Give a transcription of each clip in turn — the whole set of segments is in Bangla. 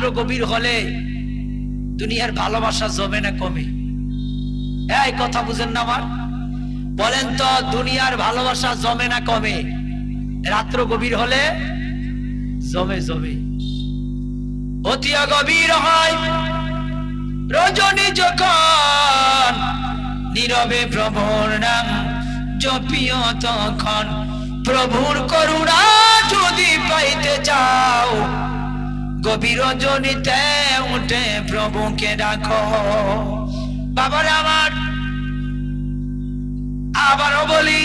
রাত্র গভীর হলে দুনিয়ার ভালোবাসা জমে না কমে? এই কথা বুঝেন না আমার? বলেন তো, দুনিয়ার ভালোবাসা জমে না কমে? রাত্র গভীর হলে জমে জমে। অতি গভীর হয় রজনী যখন, নীরবে প্রভুর নাম জপিও তখন। প্রভুর করুণা যদি পাইতে চাও, গভীর রজনীতে উঠে প্রভুকে ডাকো। বাবারে আমার, আবারও বলি,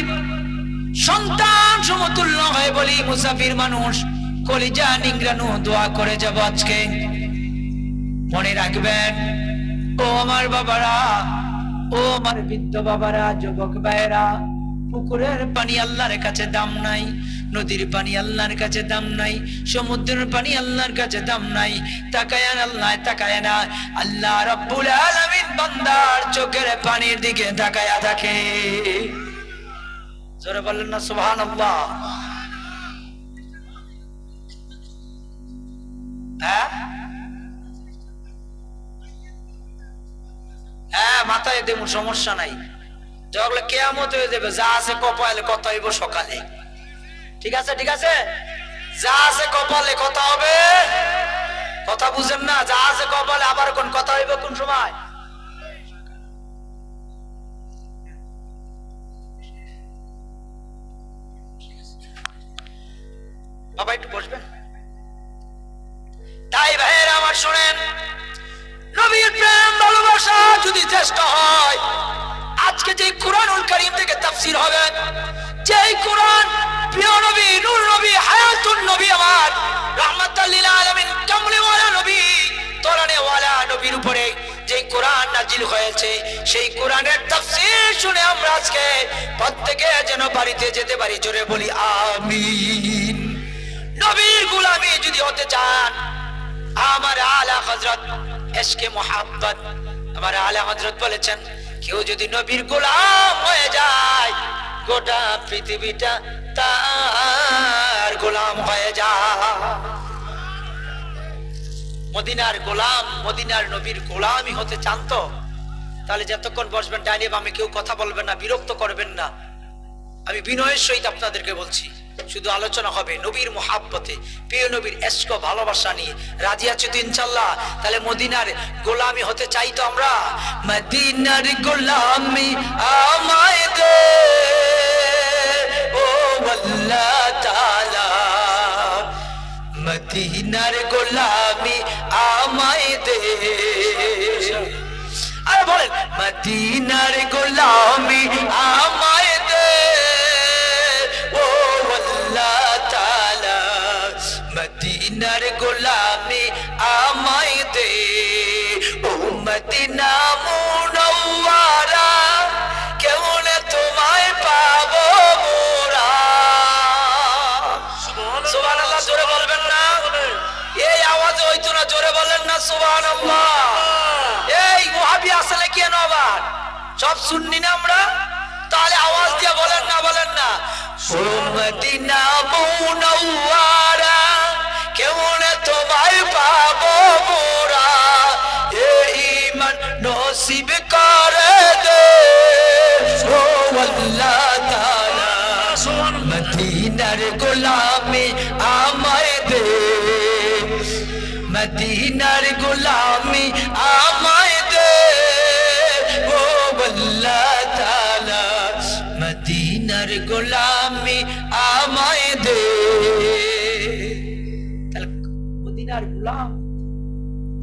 সন্তান সমতুল্য হয়ে বলি, মুসাফির মানুষ কলিজা নিংড়ানো দোয়া করে যাব আজকে। মনে রাখবেন ও আমার বাবারা, ও আমার বৃদ্ধ বাবারা, যুবক ভাইয়েরা, পুকুরের পানি আল্লাহর কাছে দাম নাই, নদীর পানি আল্লাহর কাছে দাম নাই, সমুদ্রের পানি আল্লাহর কাছে দাম নাই। তাকায় আল্লাহ, তাকায় না। আল্লাহ রাব্বুল আলামিন বান্দার চোখের পানির দিকে তাকায় থাকে। জোরে বলেন না সুবহানাল্লাহ। হ্যাঁ হ্যাঁ, মাথায় দেব, সমস্যা নাই। যখন কিয়ামত হয়ে যাবে, যা আছে কপালে কথা হইব সকালে। ঠিক আছে, ঠিক আছে, যা আছে কপালে কথা হবে। কথা বুঝেন না? যা আছে কপালে আবার কোন কথা হইব কোন সময়? বাবা একটু বসবেন। তাই ভাইয়েরা আমার শুনেন, নবীর প্রেম ভালোবাসা যদি চেষ্টা হয়, আজকে যে কুরআনুল কারীম থেকে তাফসীর হবে, যে কুরআন প্রিয় নবী, নূর নবী, হায়াতুন নবী, আমার রাহমাতাল লিল আলামিন, কামলে ওয়ালা নবী, তরানে ওয়ালা নবীর উপরে যে কোরআন নাজিল হয়েছে, সেই কোরআনের তাফসীর শুনে আমরা আজকে প্রত্যেকে যেন বাড়িতে যেতে পারি। জোরে বলি আমিন। নবীর গোলামি যদি হতে চান, আমার আলা হযরত ইশকে মুহাব্বত, আমার আলা হযরত বলেছেন, কেউ যদি নবীর গোলাম হয়ে যায়, গোটা পৃথিবীটা তার গোলাম হয়ে যায়। মদিনার গোলাম, মদিনার নবীর গোলামই হতে চান তো? তাহলে যতক্ষণ বসবেন ডাইনে বামে কেউ কথা বলবেন না, বিরক্ত করবেন না। আমি বিনয়ের সহিত আপনাদেরকে বলছি, শুধু আলোচনা হবে নবীর মুহাব্বতে, প্রিয় নবীর ইশক ভালোবাসা নিয়ে। রাজি আছি তো ইনশাআল্লাহ? তাহলে মদিনার গোলামি হতে চাই তো আমরা? মদিনার গোলামি আমায় দে ও আল্লাহ তাআলা, মদিনার গোলামি আমায় দে। আরে বলেন, মদিনার গোলামি আমায় দে ও আল্লাহ তাআলা, মদিনার গোলামি আমায় দে। ও মদিনা মুনওয়ারা, কেমন তোমায় পাবো মোরা। সুবহানাল্লাহ, জোরে বলবেন না? এই আওয়াজ হইতো না, জোরে বলেন না সুবহানাল্লাহ। এই ওয়াহাবি আসলে কি আবার সব সুন্নি না আমরা? তাহলে আওয়াজ দিয়ে বলেন না, বলেন না। ও মদিনা মুনওয়ারা, কেমন তোমায় পাবো মোরা, এই ঈমান নসিব করে দে ও আল্লাহ তাআলা, মদিনার গোলামি আমায় দে, মদিনার গোলামি আমায় দে ও আল্লাহ তাআলা, মদিনার গোলামি আমায় দে। তাহলে মদিনার গোলাম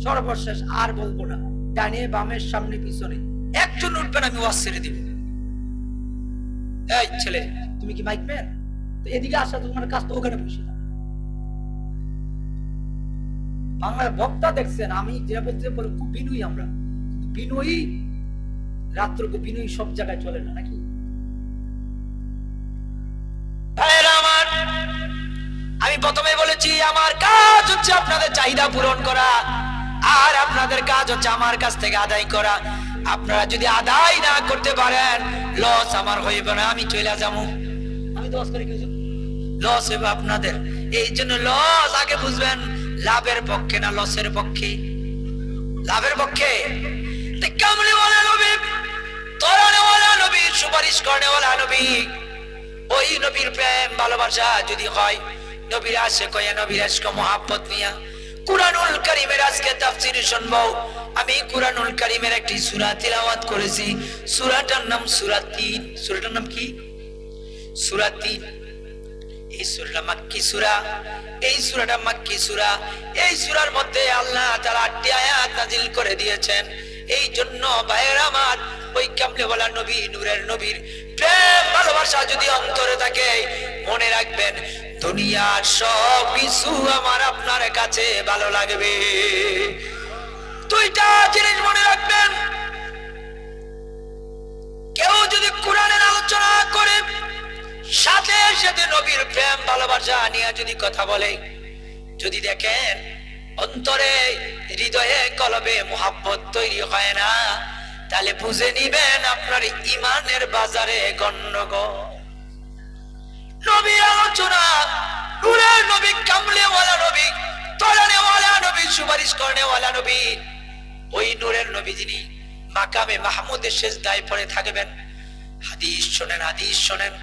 সর্বশেষ আর বলবো না, ডানে বামের সামনে পিছনে একজন উঠবেন, আমি ওয়াজ ছেড়ে দিব। এই ছেলে, তুমি কি মাইক ম্যান? তো এদিকে আসা, তোমার কাজ তো ওখানে বসে। বাংলার বক্তা দেখছেন, আমি যে বলতে বলে খুব বিনয়ী আমরা, বিনয়ী রাত্রকে বিনয়ী সব জায়গায় চলে না নাকি? আমার, আমি প্রথমে বলেছি আমার কাজ হচ্ছে আপনাদের চাহিদা পূরণ করা, আর আপনাদের কাজ হচ্ছে আমার কাছ থেকে আদায় করা। আপনারা যদি আদায় না করতে পারেন, লস আমার হইবে না, আমি চলে যাবো। আমি দোয়া করি, লস হইবে আপনাদের। এই জন্য লস আগে বুঝবেন, লাভের পক্ষে না লসের পক্ষে? লাভের পক্ষে। কামলিওয়ালা নবী, তরানেওয়ালা নবী, সুপারিশ করেনেওয়ালা নবী, ওই নবীর প্রেম ভালোবাসা যদি হয়, নবীর আশিক হয়ে, নবীর আশিক মোহাব্বত নিয়া কুরআনুল কারীমের আজকে তাফসীর শুনবো। আমি কুরআনুল কারীমের একটি সূরা তিলাওয়াত করেছি। সূরাটার নাম সূরা ৩। সূরাটার নাম কি? সূরা ৩। এই সূরাটা মাক্কি সূরা। এই সূরাটা মাক্কি সূরা। এই সূরার মধ্যে আল্লাহ তাআলা ৮টি আয়াত নাযিল করে দিয়েছেন। এই জন্য ভাইয়েরা আমার, ওই কামলিওয়ালা নবী, নূরের নবীর প্রেম ভালোবাসা যদি অন্তরে থাকে, মনে রাখবেন দুনিয়ার সব কিছু আমার আপনার কাছে ভালো লাগবে। দুইটা জিনিস মনে রাখবেন, কেউ যদি কোরআনের আলোচনা করে সাথে সাথে নবীর প্রেম ভালোবাসা নিয়ে যদি কথা বলে, যদি দেখেন অন্তরে, হৃদয়ে, কলবে মুহাব্বত তৈরি হয় না, তাহলে বুঝে নিবেন আপনার ঈমানের বাজারে গন্ডগোল। নবীর আলোচনা, নূরের নবী, কামলিওয়ালা নবী, তরানেওয়ালা নবী, সুপারিশ করেনেওয়ালা নবী, ওই নূরের নবী যিনি মাকামে মাহমুদের সিজদায় পড়ে থাকবেন। হাদিস শোনেন, হাদিস শোনেন।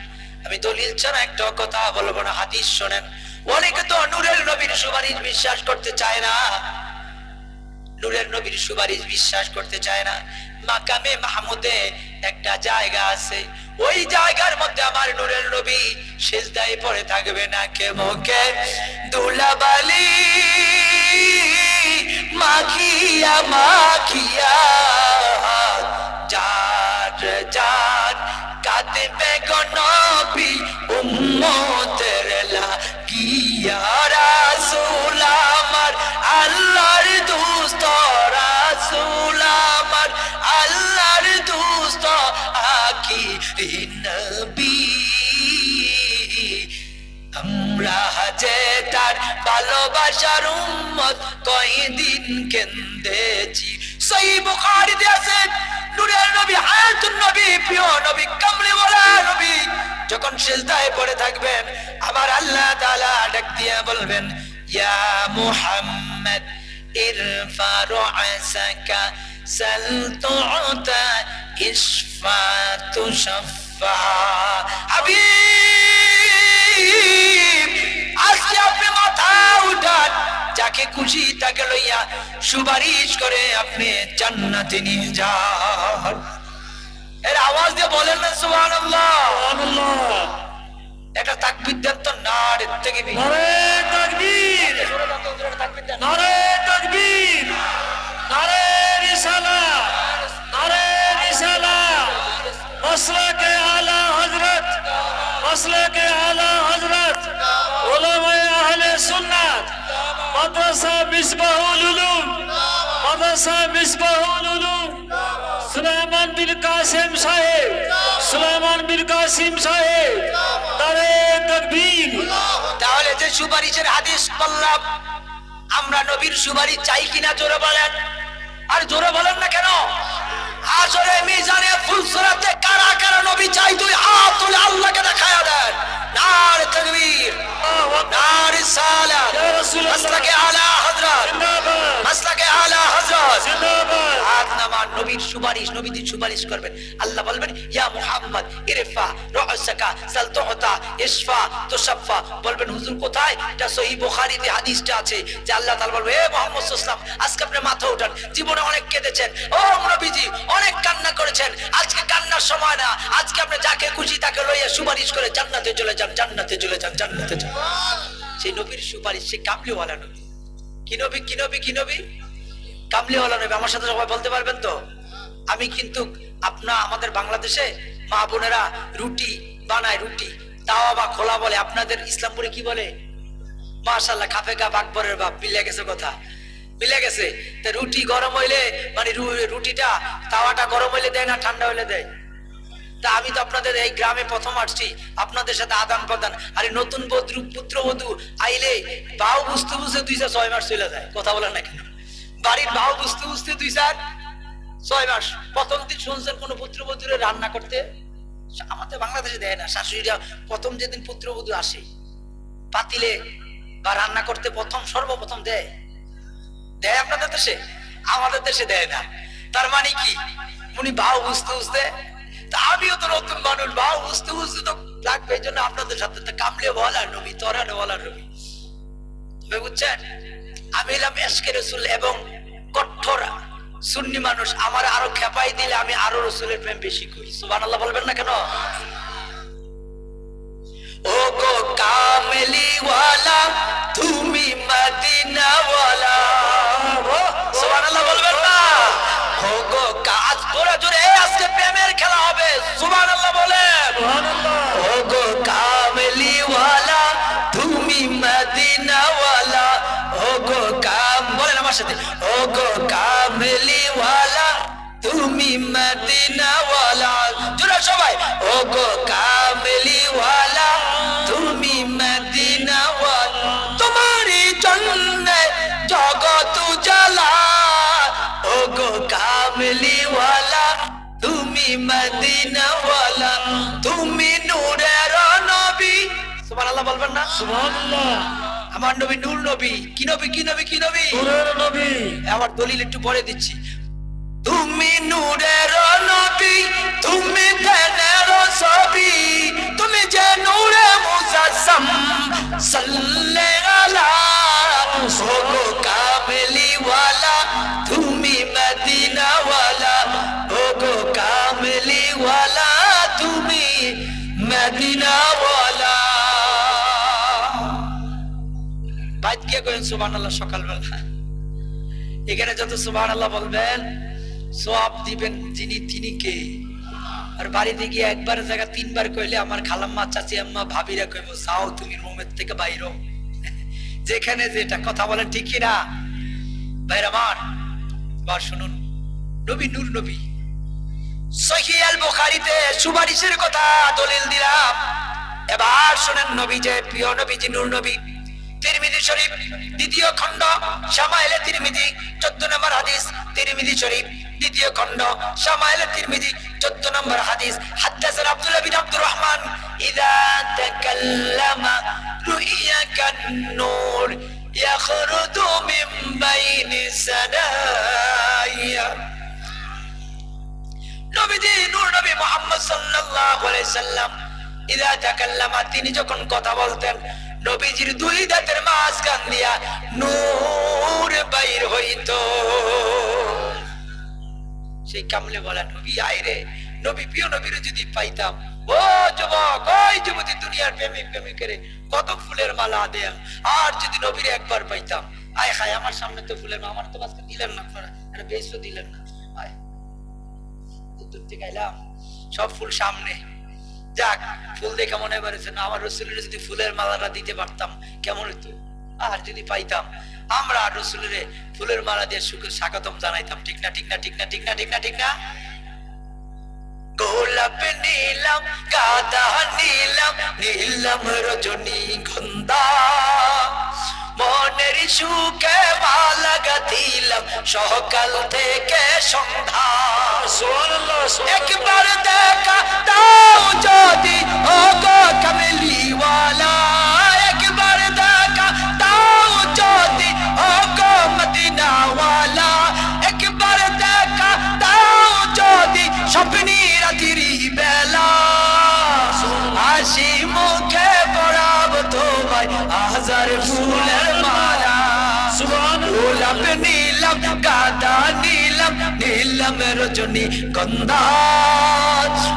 আমি দলিল ছাড়া একটা কথা বলবো না, হাদিস শোনেন। অনেকে তো নূরের নবীর সুপারিশ বিশ্বাস করতে চায় না, নূরের নবীর সুপারিশ বিশ্বাস করতে চায় না। মাকামে মাহমুদে একটা জায়গা আছে, ওই জায়গার মধ্যে আমার নূরের নবী সিজদায় পড়ে থাকবে না। কে মুখে দুলাবালি মাখিয়া মাখিয়া জাত জাত কাঁদবে গো নবী উম্মতের লাগিয়া। রাসূল আমার আল্লাহর দোস্ত, রাসূল আমার আল্লাহর দোস্ত, আখিরি নবী। আমরা যে তার ভালোবাসার উম্মত, কয়দিন কেঁদেছি। সহিহ বুখারীতে আছে, নূরের নবী, হায়াতুন নবী, প্রিয় নবী, কামলিওয়ালা নবী যখন সিজদায় পড়ে থাকবেন, আমার আল্লাহ তাআলা ডাক দিয়ে বলবেন, ইয়া মুহাম্মদ ইরফা রা'সাকা সাল তু'তা ইশফা তুশাফা। হাবিব, আজকে আপনি মাথা উঠান, যাকে খুশি তাকে লইয়া সুপারিশ করে আপনি জান্নাতে নিয়ে যান। এর আওয়াজ দিয়ে বলেন না সুবহানাল্লাহ। সুবহানাল্লাহ। একটা তাকবীর দেন তো। নারে তাকবীর, নারে তাকবীর, নারে তাকবীর, নারে রিসালাত, নারে রিসালাত। মাসলাকে আলা হযরত, মাসলাকে আলা হযরত উলামায়ে আহলে সুন্নাত, মাদ্রাসা মিসবাহুল উলুম, মাদ্রাসা মিসবাহুল উলুম, সুলাইমান বিন কাসিম সাহেব, সুলাইমান বিন কাসিম সাহেব, নারে তাকবীর। তাহলে যে সুপারিশের হাদিস বললাম, আমরা নবীর সুপারিশ চাই কিনা জোরে বলেন। আর জোরে বলেন না কেন? আসরে মিজানে ফুলসরাতে কারা কারা নবী চাই, তুই হাত তুলে আল্লাহকে দেখায়া দেন। নারে তাকবীর, নারে সালাত, মাসলাকে আলা হযরত, মাসলাকে আলা হযরত জিন্দাবাদ। হাত নামান, নবীর সুপারিশ, নবীর সুপারিশ করবেন। আল্লাহ বলবেন, ইয়া মুহাম্মদ ইরফা রা'সাকা সাল তু'তা ইশফা তুশাফা। বলবেন, হুজুর কোথায়? এটা সহিহ বুখারীতে হাদিসটা আছে যে আল্লাহ তাআলা বলবে, হে মুহাম্মদ সাল্লাল্লাহু আলাইহি ওয়াসাল্লাম, আজকে আপনি মাথা উঠান। জীবনে অনেক কেঁদেছেন, ও নবীজি অনেক কান্না করেছেন, আজকে কান্নার সময় না। আজকে আপনি যাকে খুশি তাকে লইয়া সুপারিশ করে জান্নাতে চলে যান, জান্নাতে চলে যান, জান্নাতে যান। সেই নবীর সুপারিশ, সেই কামলিওয়ালা নবী। কি নবী, কি নবী, কি নবী? কামলিওয়ালা নবী। আমার সাথে সবাই বলতে পারবেন তো? আমি কিন্তু আমাদের বাংলাদেশে মা বোনেরা রুটি বানায়, রুটি তাওয়া বা খোলা বলে, আপনাদের ইসলামপুরে কি বলে? মাশাআল্লাহ, খাফে কাপ আকবরের বাপ, মিলে গেছে কথা, মিলে গেছে। তা রুটি গরম হইলে, মানে রুটিটা তাওয়াটা গরম হইলে দেয় না ঠান্ডা হইলে দেয়? তা আমি তো আপনাদের এই গ্রামে প্রথম আসছি, আপনাদের সাথে আদান প্রদান। আরে নতুন পুত্রবধূ আইলে বাউ বুঝতে বুঝতে 2-6 মাস চলে যায়। কথা বলেন না কেন? বাড়ির বাউ বুঝতে বুঝতে 2-6 মাস। প্রথম দিন শুনছেন কোন পুত্রবধূরে রান্না করতে? আমাদের বাংলাদেশে দেয় না। শাশুড়িরা প্রথম যেদিন পুত্রবধূ আসে, পাতিলে বা রান্না করতে সর্বপ্রথম দেয় দেয় আপনাদের দেশে? আমাদের দেশে দেয় না। তার মানে কি উনি ভাও বুঝতে বুঝতে, তা আমিও তো নতুন মানুষ, ভাও বুঝতে বুঝতে তো লাগবে। এই জন্য আপনাদের সাথে তো কামলে বলা নবী, তরানে বলা নবী। তবে বুঝছেন, আমি এলাম এশকে রসুল এবং কঠোর সুন্নি মানুষ। আমার আরো খেপাই দিলে আমি আরো রসুলের প্রেম বেশি করি। সুবহানাল্লাহ বলবেন না কেন? ও গো কামলি ওয়ালা তুমি মদিনা ওয়ালা, সুবহানাল্লাহ বলবেন না? ও গো কাজ তোরা জোরে আজকে প্রেমের খেলা হবে। সুবহানাল্লাহ বলেন। ও গো কামলি ওয়ালা তুমি মদিনা ওয়ালা, ও গো কাম বলেন আমার সাথে, ও গো কামলি ওয়ালা তুমি মদিনা ওয়ালা, জোরে সবাই, ও গো কামলি ওয়ালা তুমি মদিনা ওয়ালা, তোমারই জন্য জগৎ জ্বালা, ও গো কামলি ওয়ালা তুমি মদিনা ওয়ালা, তুমি নূরের নবী। সুবহানাল্লাহ বলবেন না? সুবহানাল্লাহ। আমার নবী নূর নবী। কি নবী? কি নবী? কি নবী? নূরের নবী। আমার দলিল একটু পরে দিচ্ছি। তুমি নূরের নবী, তুমি ধ্যানের ছবি, তুমি যে নূরে মুজাসসাম সাল্লাল্লাহু আলা, ও গো কামলি ওয়ালা তুমি মদিনা ওয়ালা, ও গো কামলি ওয়ালা তুমি মদিনা ওয়ালা। বাইত গিয়ে করেন সুবহানাল্লাহ সকালবেলা। এখানে যত সুবহানাল্লাহ বলবেন সওয়াব দিবেন যিনি, তিনি কে? আর বাড়িতে গিয়ে একবার জায়গা তিনবার কইলে আমার খালাম্মা, চাচি আম্মা, ভাবিরা কইব যাও তুমি রুমের থেকে বাইর হও। যেখানে যেটা কথা বলেন, ঠিক কি না ভাইরা আমার? এবার শুনুন, নবী নূর নবী। সহিহ আল বুখারীতে সুপারিশের কথা দলিল দিলাম। এবার শুনেন নবী যে প্রিয় নবী, যে নূর নবী। তিরমিজি শরীফ দ্বিতীয় খণ্ড, শামাইলে তিরমিজি 14 নম্বর হাদিস। তিরমিজি শরীফ দ্বিতীয় খণ্ড, শামাইলে তিরমিজি 14 নম্বর হাদিস। হাদাসানা আব্দুল্লাহ বিন আব্দুর রহমান, ইযা তাকাল্লামা রুইয়া কান-নূর ইয়াখরুজু মিন বাইনি সাদাইয়া। নবীজি নূর নবী মুহাম্মদ সাল্লাল্লাহু আলাইহি সাল্লাম ইযা তাকাল্লামা, তিনি যখন কথা বলতেন, নবীজির দুই দাঁতের মাঝখান দিয়া নূর বাইর হইতো। সেই কামলে বলা নবী আইরে, নবী প্রিয় নবীর যদি পাইতাম, ও যুবক, ওই যুবতী দুনিয়ার প্রেমিক প্রেমিকের কত ফুলের মালা দেয়া, আর যদি নবীর একবার পাইতাম, আয় হায় আমার সামনে তো ফুলের মালা, আমার তো আজকে দিলেন না আপনারা, এটা বেশও দিলেন না, আয় দূর থেকে আইলাম, সব ফুল সামনে। যাক, ফুল দেখে মনে করেছে না, আমার রসুলের যদি ফুলের মালাটা দিতে পারতাম কেমন হতো, আর যদি পাইতাম আমরা রসুলের ফুলের মালা দিয়ে সুখের স্বাগতম জানাইতাম। ঠিক না? ঠিক না? ঠিক না? ঠিক না? ঠিক না? ঠিক না? গোলাপ নীলাম, গাঁদা নীলাম, নীলাম রজনী গন্ধা, মনের সুখে মালা গাঁথিলাম সকাল থেকে সন্ধ্যা। একবার দেখা দাও যদি, ও গো কামলি ওয়ালা, একবার দেখা দাও যদি, ও গো মদিনা ওয়ালা, একবার দেখা দাও যদি স্বপ্নি রাত্রি বেলা, হাসি মুখে পরাব তোমায় হাজার ফুলের মালা। গোলাপ নীলাম, গাঁদা নীলাম, নীলাম রজনী গন্ধা,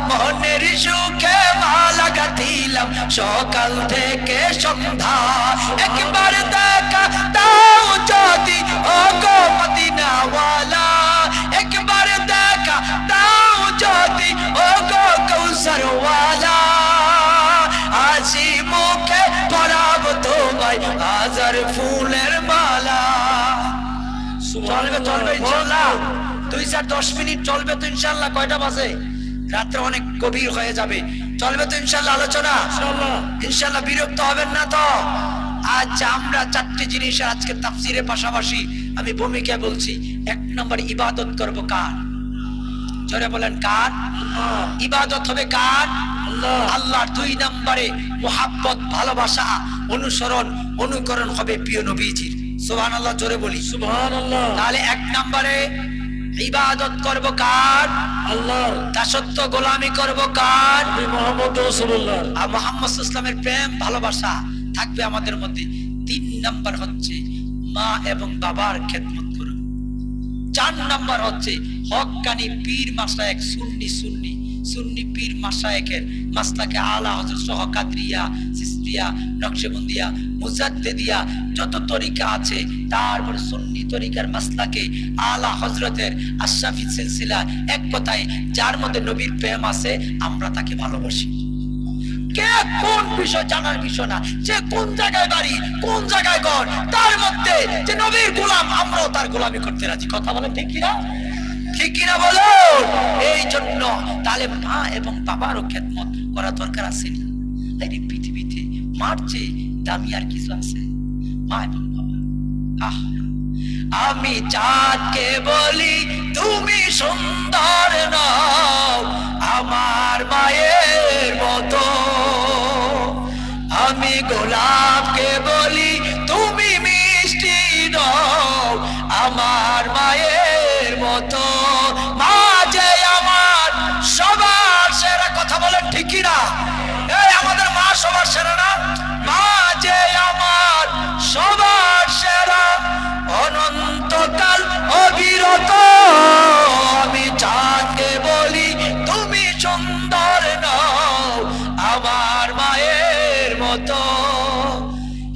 মনের সুখে মালা গাঁথিলাম সকাল থেকে সন্ধ্যা। একবার দেখা দাও যদি, ও গো মদিনা ওয়ালা, একবার দেখা দাও যদি, ও গো কৌসার ওয়ালা, হাসি মুখে পরাব তোমায় হাজার ফুলের মালা। চলবে চলবে ইনশাআল্লাহ, 2-10 মিনিট চলবে তো ইনশাআল্লাহ। কয়টা বাজে? রাত্রে অনেক গভীর হয়ে যাবে। চলবে তো ইনশাআল্লাহ আলোচনা? ইনশাআল্লাহ বিরক্ত হবেন না তো? আচ্ছা, আমরা 4টি জিনিস আজকে তাফসীরের পাশাপাশি আমি ভূমিকা বলছি। 1 নম্বর, ইবাদত করব কার? জোরে বলেন কার? ইবাদত হবে কার? আল্লাহর 2 নম্বরে মুহাব্বত ভালোবাসা অনুসরণ অনুকরণ হবে প্রিয় নবীজির। সুবহানাল্লাহ, জোরে বলি সুবহানাল্লাহ। তাহলে 1 নম্বরে ইবাদত করব কার? আল্লাহর। দাসত্ব গোলামি করব কার? মুহাম্মদ রাসূলুল্লাহ। আর মুহাম্মদ সাল্লাল্লাহু আলাইহি ওয়াসাল্লামের প্রেম ভালোবাসা থাকবে আমাদের মধ্যে। 3 নম্বর হচ্ছে মা এবং বাবার খেদমত করব। 4 নম্বর হচ্ছে হক্কানি পীর মাশায়েখ সুন্নি পীর মাশায়েখের মাসলাকে আলা হযরত সহ কাদরিয়া, সিস্তিয়া, নকশবন্দিয়া, মুজাদ্দিদিয়া যত তরিকা আছে, তারপর সুন্নি তরিকার মাসলাকে আলা হযরতের আশরাফি সিলসিলা, এক কথায় যার মধ্যে নবীর প্রেম আছে আমরা তাকে ভালোবাসি। কে কোন বিষয় জানার বিষয় না, যে কোন জায়গায় বাড়ি কোন জায়গায় ঘর, তার মধ্যে যে নবীর গোলাম আমরাও তার গোলামি করতে রাজি। কথা বলেন ঠিক কিনা? ঠিক কিনা বলো? এই জন্য তাহলে মা এবং বাবারও খেদমত করা দরকার আছে না? এই পৃথিবীতে মার চেয়ে দামি আর কিছু আছে? মা এবং বাবা। আমি চাঁদকে বলি তুমি সুন্দর নও আমার মায়ের মতো, আমি গোলাপকে বলি তুমি মিষ্টি নও আমার মায়ের মতো। মা যে আমার সবার সেরা। কথা বলেন ঠিক কিনা? এই আমাদের মা সবার সেরা না? মা যে আমার সবার সেরা, অনন্তকাল অবিরত। আমি চাঁদকে বলি তুমি সুন্দর নও আমার মায়ের মতো।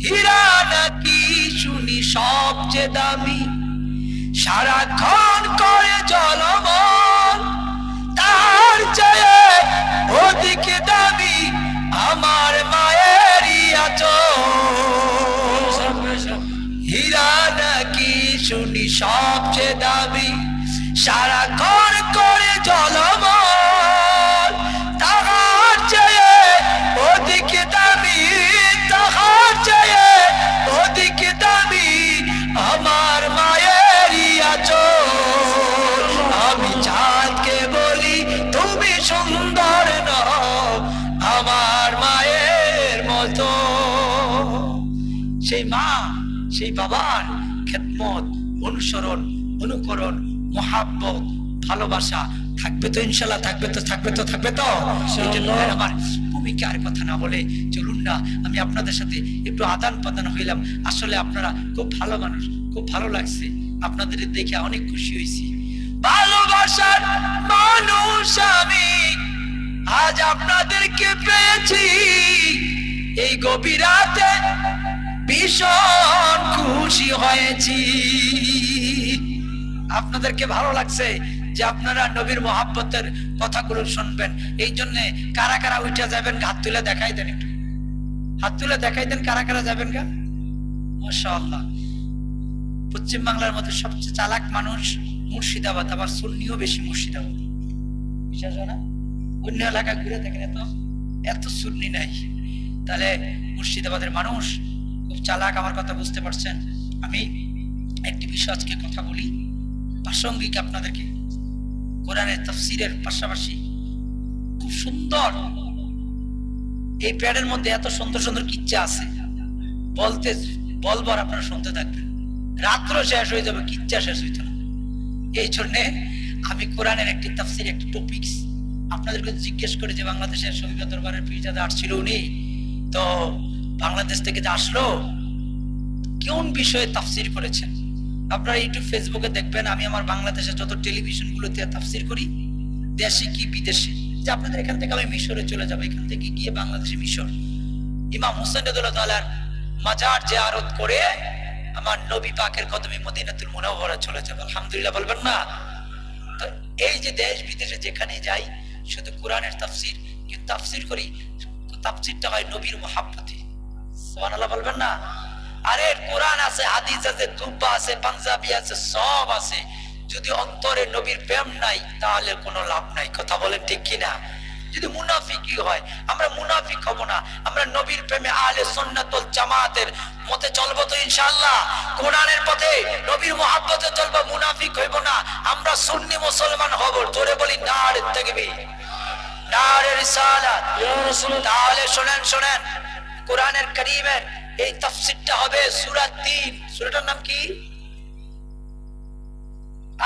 হীরা নাকি শুনি সবচেয়ে দামি, সারাক্ষণ করে জলমল, তার চেয়ে অধিক দামি আমার মায়েরই আঁচল। হীরা নাকি শুনি সবচেয়ে দামি, সারাক্ষণ করে জলমল, তাহার চেয়ে অধিক দামি, তাহার চেয়ে অধিক দামি আমার মায়েরই আঁচল। আমি চাঁদকে বলি তুমি সুন্দর নও আমার মায়ের মতো। সেই মা সেই বাবার খেদমত অনুসরণ অনুকরণ মুহাব্বত ভালোবাসা থাকবে তো ইনশাআল্লাহ? থাকবে তো আমার ভূমিকার কথা না বলে চলুন না আমি আপনাদের সাথে একটু আদান প্রদান হইলাম। আসলে আপনারা খুব ভালো মানুষ, খুব ভালো লাগছে, আপনাদের দেখে অনেক খুশি হয়েছি। ভালোবাসার মানুষ আমি আজ আপনাদেরকে পেয়েছি, এই গভীর রাতে ভীষণ খুশি হয়েছি। আপনাদেরকে ভালো লাগছে যে আপনারা নবীর মুহাব্বতের কথাগুলো শুনবেন। এই জন্য কারা কারা উঠে যাবেন হাত তুলে দেখাই দেন, একটু হাত তুলে দেখাই দেন কারা কারা যাবেন গা। মাশাআল্লাহ। পশ্চিম বাংলার মধ্যে সবচেয়ে চালাক মানুষ মুর্শিদাবাদ, আবার সুন্নিও বেশি মুর্শিদাবাদ, বিশ্বাস হয় না? অন্য এলাকা ঘুরে দেখেন এত সুন্নি নাই। তাহলে মুর্শিদাবাদের মানুষ খুব চালাক, আমার কথা বুঝতে পারছেন। আমি একটি বিষয় আজকে কথা বলি প্রাসঙ্গিক আপনাদেরকে। কোরআনের তাফসীরের পাশাপাশি খুব সুন্দর এই প্যাডের মধ্যে এত সুন্দর সুন্দর কিচ্ছা আছে, বলবো আর আপনারা শুনতে থাকবেন। রাত্র শেষ হয়ে যাবে, কিচ্ছা শেষ হইতো না। এই জন্যে আমি কোরআনের একটি তাফসীর একটি টপিকস আপনাদেরকে জিজ্ঞেস করে যে বাংলাদেশের শহীদ দরবারের পীরজাদা আসছিল উনি, তো বাংলাদেশ থেকে যে আসলো কোন বিষয়ে তাফসীর করেছেন আপনারা ইউটিউব ফেসবুকে দেখবেন। আমি আমার বাংলাদেশের যত টেলিভিশন গুলোতে তাফসীর করি, দেশে কি বিদেশে, যে আপনাদের এখান থেকে আমি মিশরে চলে যাবো, এখান থেকে গিয়ে বাংলাদেশে মিশর ইমাম হুসাইন রাদিয়াল্লাহু তাআলার মাজার জিয়ারত করে আমার নবী পাকের কদমে মদিনাতুল মুনাওয়ারা চলে যাবো। আলহামদুলিল্লাহ বলবেন না? তো এই যে দেশ বিদেশে যেখানে যাই শুধু কোরআনের তাফসীর, কিন্তু তাফসীর করি, তাফসীরটা হয় নবীর মুহাব্বতে। সুবহানাল্লাহ বলবেন না? আরে কোরআন আছে, হাদিস আছে, তুব্বা আছে, পাঞ্জাবি আছে, সব আছে, যদি অন্তরে নবীর প্রেম নাই তাহলে কোনো লাভ নাই। কথা বলেন ঠিক কিনা? যদি মুনাফিকই হয়, আমরা মুনাফিক হব না, আমরা নবীর প্রেমে আহলে সুন্নাত ওয়াল জামাতের মতে চলবো তো ইনশাআল্লাহ। কোরআনের পথে নবীর মুহাব্বতে চলবো, মুনাফিক হইব না, আমরা সুন্নি মুসলমান হব। জোরে বলি নারে তাকবীর, দারে রিসালাত। ইয়া রাসূলুল্লাহ। তাহলে শোনেন শোনেন, কোরআনের কারীমের এই তাফসীরটা হবে সূরা 3। সূরাটার নাম কি?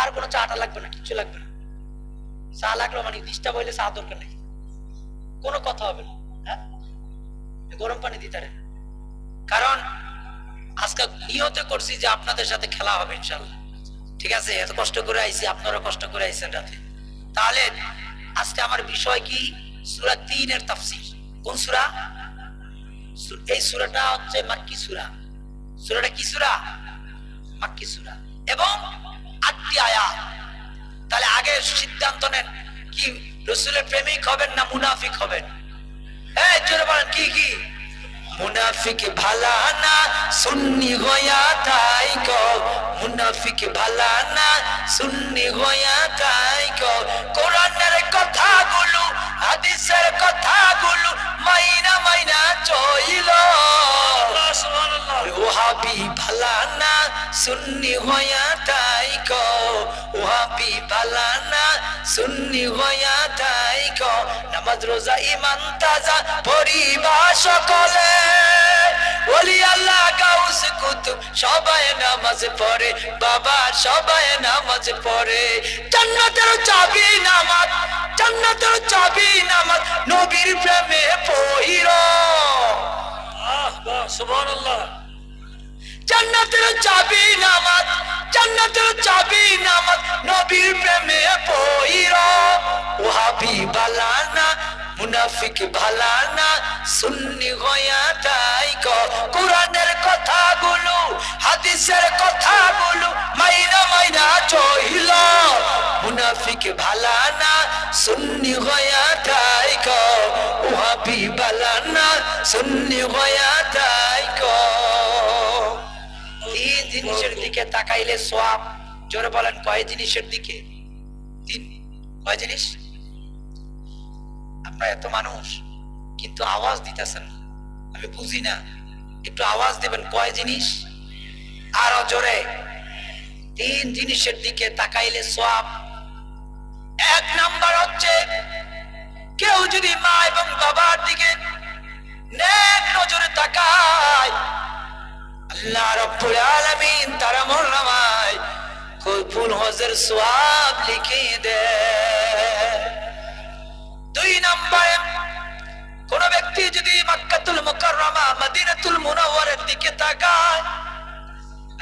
আর কোনো চাটা লাগবে না, কিচ্ছু লাগবে না। চা লাগলো মানে ডিস্টার্ব হইলে চা দরকার নেই, কোনো কথা হবে না। হ্যাঁ, গরম পানি দিতে পারে, কারণ আজকে নিয়ত করছি যে আপনাদের সাথে খেলা হবে ইনশাআল্লাহ। ঠিক আছে, এত কষ্ট করে আইছি, আপনারা কষ্ট করে আইছেন রাতে। তাহলে আজকে আমার বিষয় কি? সূরা 3 এর তাফসীর। কোন সূরা? এই সূরাটা হচ্ছে মাক্কি সূরা। সূরাটা কি সূরা? মাক্কি সূরা, এবং 8টি আয়াত। তাহলে আগে সিদ্ধান্ত নেন, কি রাসূলের প্রেমিক হবেন না মুনাফিক হবেন? এই জোরে বলেন, কি কি? মুনাফিক ভালা না সুন্নি হইয়া তাই কো, মুনাফিক ভালা না সুন্নি হইয়া তাই কো, কোরআনের কথাগুলো হাদিসের কথাগুলো মাইনা মাইনা চইল। সুবহানাল্লাহ। ওহাবি ভালা না সুন্নি হইয়া তাই কো, ওহাবি ভালা না সুন্নি হইয়া তাই কো, নামাজ রোজা ইমান তাজা পরিবা সকলে, ওলি আল্লাহ গাউস কুতুব সবাই নামাজ পড়ে, বাবা সবাই নামাজ পড়ে। জান্নাতের চাবি নামাজ, জান্নাতের চাবি নামাজ, নবীর প্রেমে পড়িরো। বাহ, সুবহানাল্লাহ। জান্নাতের চাবি নামাজ, জান্নাতের চাবি নামাজ, নবীর প্রেমে পড়িরো। ওহাবি বালানা মুনাফিক ভালানা সুন্নি হইয়া তাই কো, কোরআনের কথাগুলো হাদিসের কথাগুলো মাইনা মাইনা চইল। মুনাফিক ভালানা সুন্নি হইয়া তাই কো, ওহাবি বালানা সুন্নি হইয়া তাই কো। তিন জিনিসের দিকে তাকাইলে সওয়াব। জোরে বলেন, কয় জিনিসের দিকে? তিন। কয় জিনিস? আপনারা এত মানুষ কিন্তু আওয়াজ দিতেছেন না, আমি বুঝি না। একটু আওয়াজ দিবেন, কয় জিনিস? আরো জোরে। তিন জিনিসের দিকে তাকাইলে সওয়াব। এক নাম্বার হচ্ছে, কেউ যদি মা এবং বাবার দিকে নেক নজরে তাকায়, আল্লাহ রাব্বুল আলামিন তার আমলনামায় কবুল হজের সওয়াব লিখে দেয়। দুই নম্বরে, কোন ব্যক্তি যদি মক্কাতুল মুকাররমা মদিনাতুল মুনাওয়ারার দিকে তাকায়,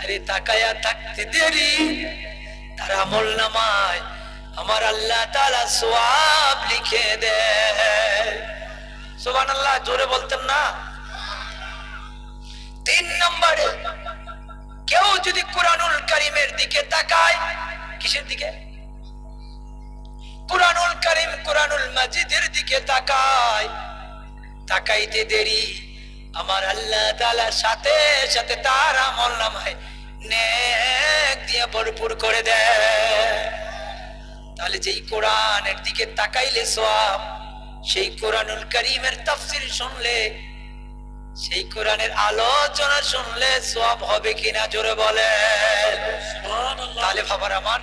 আরে তাকায়া থাকতে দেরি, তার আমলনামায় আমার আল্লাহ তাআলা সওয়াব লিখে দেয়। সুবহানাল্লাহ, জোরে বলতেন না? তিন নম্বরে, কেউ যদি কুরআনুল কারীমের দিকে তাকায়, কিসের দিকে? কুরআনুল কারীম কুরআনুল মাজিদের দিকে তাকায়, তাকাইতে দেরি আমার আল্লাহ তাআলা সাথে সাথে তার আমলনামায় নেক দিয়ে ভরপুর করে দেয়। তাহলে যেই কোরআনের দিকে তাকাইলে সওয়াব, সেই কুরআনুল কারীমের তাফসীর শুনলে, সেই কোরআনের আলোচনা শুনলে সওয়াব হবে কিনা জোরে বলেন। সুবহানাল্লাহ। তাহলে বাবার আমার,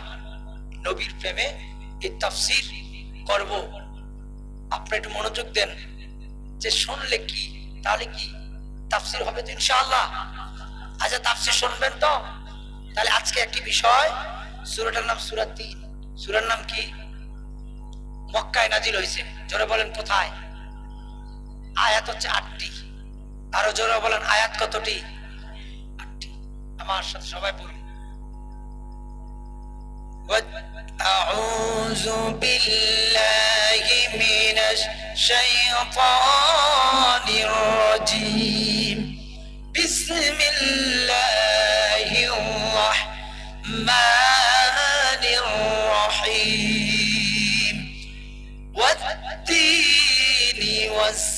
নবীর প্রেমে এই তাফসীর করব। আপনি একটু মনোযোগ দেন যে শুনলে কি, তাহলে কি তাফসীর হবে তো ইনশাআল্লাহ। আচ্ছা, তাফসীর শুনবেন তো? তাহলে আজকে একটি বিষয়, সূরাটার নাম সূরা 3। সূরার নাম কি? মক্কায় নাজিল হয়েছে। জোরে বলেন, কোথায়? আয়াত হচ্ছে 8টি। আরো জোরে বলেন, আয়াত কতটি? 8টি। আমার সাথে সবাই বলুন, أعوذ بالله من الشيطان الرجيم، بسم الله الرحمن الرحيم، والتين والزيتون